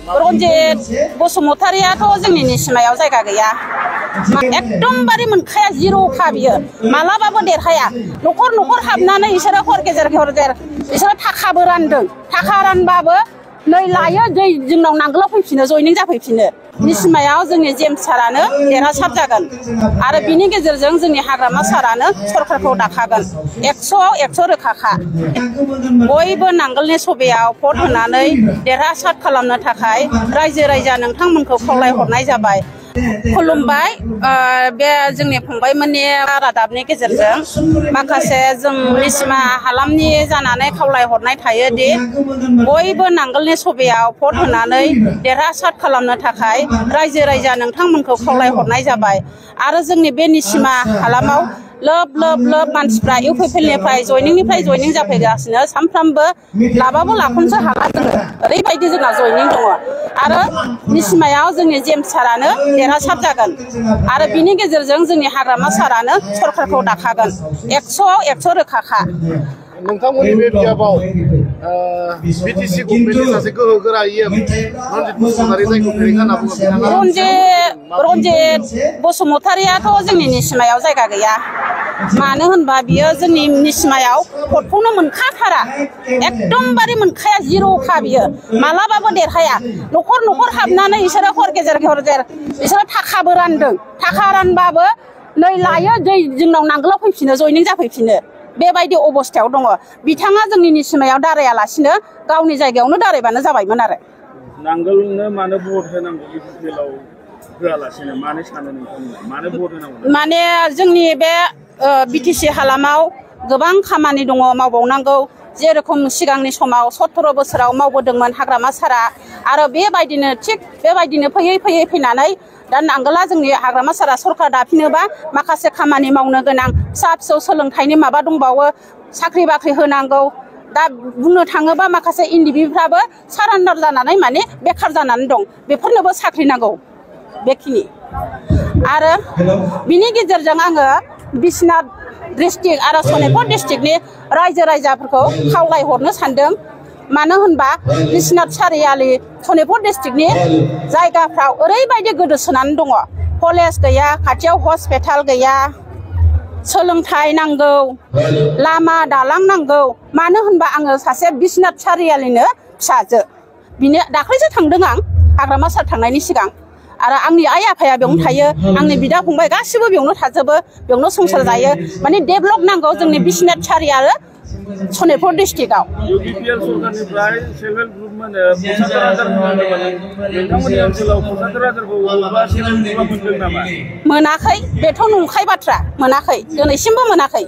रन्जित बसुमतारियाथ' जोंनि निसिमायाव जायगा गैया एकदमबारे मोनखाया जिर'खा बियो मालाबाबो देरहाया न'खर न'खर हाबनानै इसोरो हर गेजेर इसोरो थाखाबो रानदों थाखा रानबाबो नै लायो दै जोंनाव नांगोलाव फैफिनो जयनिं जाफैफिनो निसिमायाव जोंनि जेम्स सारानो देरहासार जागोन आरो बिनि गेजेरजों जोंनि हाग्रामा सारानो सरकारखौ दाखागोन 100आव 100 रोखाखा बयबो नांगोलनि सबायाव भट होनानै देरहासार खालामनो थाखाय रायजो राजा नोंथांमोनखौ खावलायहरनाय जाबाय खुलुमबाय बे जोंनि फंबायमोननि रादाबनि गेजेरजों माखासे जों निसिमा हालामनि जानानै खावलायहरनाय थायो दि बयबो नांगोलनि सबायाव भट होनानै देरहासार खालामनो थाखाय रायजो राजा नोंथांमोनखौ खावलायहरनाय जाबाय आरो जोंनि बे निसिमा हालामाव लोब लोब लोब मानसिफ्रा इउपिपिएलनिफ्राय जयनिं जाफैगासिनो सानफ्रामबो लाबाबो लाखनसो हाला जोङो ओरैबायदि जोंना जयनिं दङ आरो निसिमायाव जोंनि जेम्स सारानो देरहासार जागोन आरो बिनि गेजेरजों जोंनि हाग्रामा सारानो सरकारखौ दाखागोन 100आव 100 रोखाखा नोंथांमोननि बे बिजाबाव बिटिसि गभर्नमेन्टनि सासे गोहोगोरा रन्जित बसुमतारि जायखौ फेरेंगा होनना बुङो रन्जित बसुमतारियाथ' जोंनि निसिमायाव जायगा गैया मानो होनबा बियो जोंनि निसिमायाव भटखौनो मोनखाथारा एकदमबारे मोनखाया जिर'खा बियो मालाबाबो देरहाया न'खर न'खर हाबनानै इसोरो हर गेजेर इसोरो थाखाबो रानदों थाखा रानबाबो नै लायो दै जोंनाव नांगोलाव फैफिनो जयनिं जाफैफिनो बेबायदि अबस्थायाव दङ बिथाङा जोंनि निसिमायाव दारायालासिनो गावनि जायगायावनो दारायबानो जाबायमोन आरो नांगोलनो मानो भट होनांगौ इउपिपिएलआव होआलासिनो मानो सानो नोंथांमोना मानो भट होनांगौ माने जोंनि बे बिटिसि हालामाव गोबां खामानि दङ मावबावनांगौ जेरखम सिगांनि समाव 17 बोसोराव मावबोदोंमोन हाग्रामा सारा आरो बेबायदिनो थिग बेबायदिनो फैयै फैनानै दा नांगोला जोंनि हाग्रामा सारा सरकार दाफिनोबा माखासे खामानि मावनो गोनां फिसा फिसौ सोलोंथाइनि माबा दंबावो साख्रि बाख्रि होनांगौ दा बुंनो थाङोबा माखासे इन्डिभिफ्राबो सारेन्डार जानानै माने बेखार जानानै दं बेफोरनोबो साख्रि नांगौ बेखिनि आरो बिनि गेजेरजों आङो बिश्वनाथ डिस्ट्रिक्ट आरो सनितपुर डिस्ट्रिक्टनि रायजो राजाफोरखौ खावलायहरनो सानदों मानो होनबा बिश्वनाथ सारियालि सनितपुर डिस्ट्रिक्टनि जायगाफ्राव ओरैबायदि गोदोसोनानै दङ कलेज गैया खाथियाव हस्पिटाल गैया सोलोंथाइ नांगौ लामा दालां नांगौ मानो होनबा आङो सासे बिश्वनाथ सारियालिनो फिसाजो बिनो दाख्लैसो थांदों आं हाग्रामा सार थांनायनि सिगां आरो आंनि आइ आफाया बेयावनो थायो आंनि बिदा फंबाय गासिबो बेयावनो थाजोबो बेयावनो संसार जायो माने डेभलप नांगौ जोंनि बिश्वनाथ सारियाल सनितपुर डिस्ट्रिक्टआव इउपिपिएल सरकारनिफ्राय सेल्फ हेल्प ग्रुप मोनो 75,000 ओनसोलाव 75,000 मोनदों नामा मोनाखै बेथ' नंखाय बाथ्रा मोनाखै दिनैसिमबो मोनाखै